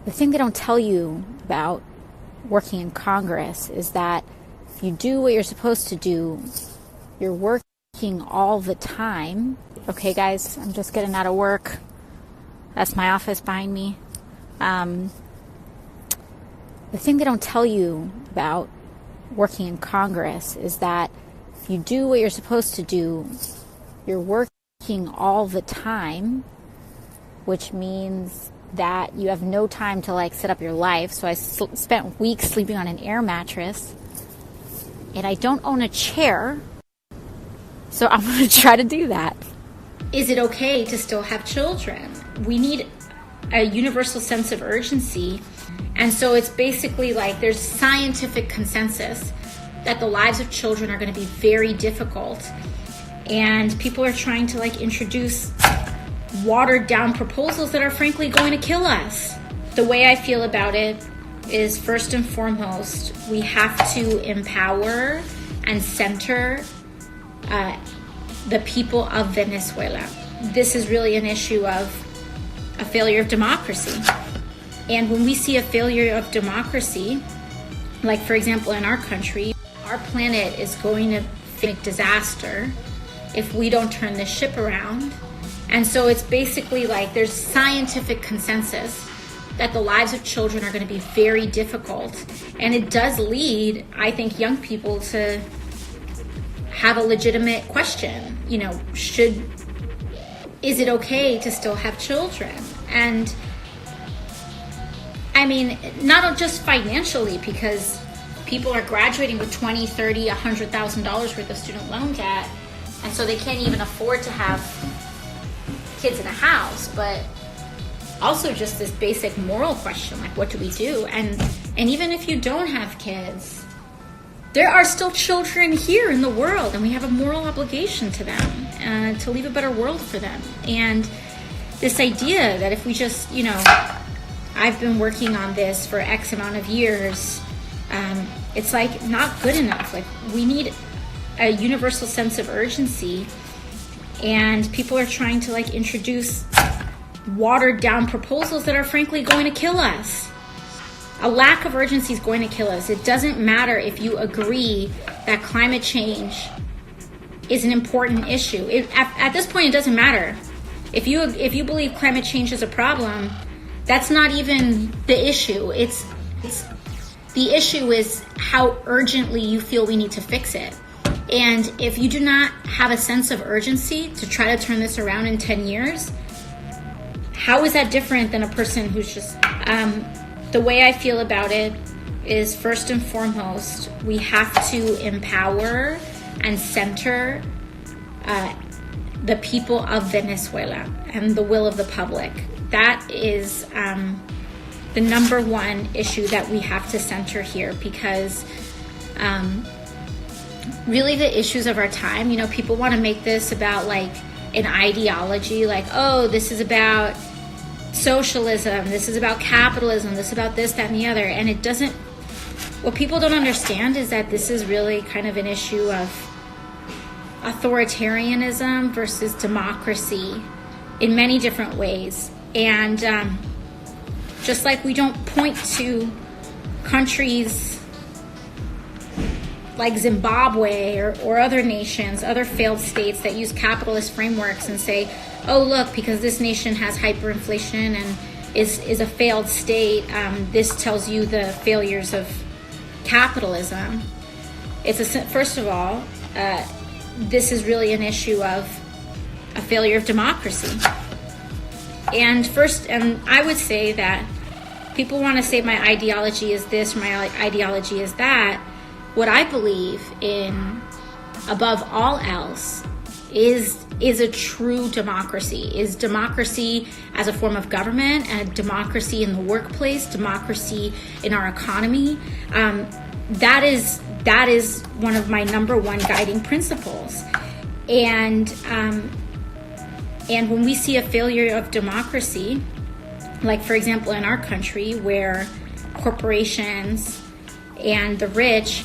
The thing they don't tell you about working in Congress is that if you do what you're supposed to do, you're working all the time. Okay, guys, I'm just getting out of work. That's my office behind me. The thing they don't tell you about working in Congress is that if you do what you're supposed to do, you're working all the time, which means that you have no time to set up your life. So I spent weeks sleeping on an air mattress, and I don't own a chair, so I'm going to try to do that. Is it okay to still have children? We need a universal sense of urgency. And so it's basically there's scientific consensus that the lives of children are going to be very difficult. And people are trying to introduce watered down proposals that are frankly going to kill us. The way I feel about it is, first and foremost, we have to empower and center the people of Venezuela. This is really an issue of a failure of democracy. And when we see a failure of democracy, for example in our country, our planet is going to face disaster if we don't turn this ship around. And so it's basically there's scientific consensus that the lives of children are going to be very difficult. And it does lead, I think, young people to have a legitimate question. Is it okay to still have children? And I mean, not just financially, because people are graduating with $20, $30, $100,000 worth of student loan debt, and so they can't even afford to have kids in a house, but also just this basic moral question, what do we do? And even if you don't have kids, there are still children here in the world, and we have a moral obligation to them, to leave a better world for them. And this idea that if we just, I've been working on this for X amount of years, it's not good enough. We need a universal sense of urgency, and people are trying to introduce watered down proposals that are frankly going to kill us. A lack of urgency is going to kill us. It doesn't matter if you agree that climate change is an important issue. At this point, it doesn't matter. If you believe climate change is a problem, that's not even the issue. It's the issue is how urgently you feel we need to fix it. And if you do not have a sense of urgency to try to turn this around in 10 years, how is that different than a person who's just... The way I feel about it is, first and foremost, we have to empower and center the people of Venezuela and the will of the public. That is the number one issue that we have to center here, because really the issues of our time, people want to make this about an ideology, this is about socialism, this is about capitalism, this is about this, that, and the other. And it doesn't, what people don't understand is that this is really kind of an issue of authoritarianism versus democracy in many different ways. And just like we don't point to countries like Zimbabwe or other nations, other failed states that use capitalist frameworks and say, oh, look, because this nation has hyperinflation and is a failed state, this tells you the failures of capitalism. First of all, this is really an issue of a failure of democracy. And I would say that people want to say my ideology is this, or my ideology is that. What I believe in, above all else, is a true democracy, is democracy as a form of government, and democracy in the workplace, democracy in our economy. That is one of my number one guiding principles. And when we see a failure of democracy, for example in our country, where corporations and the rich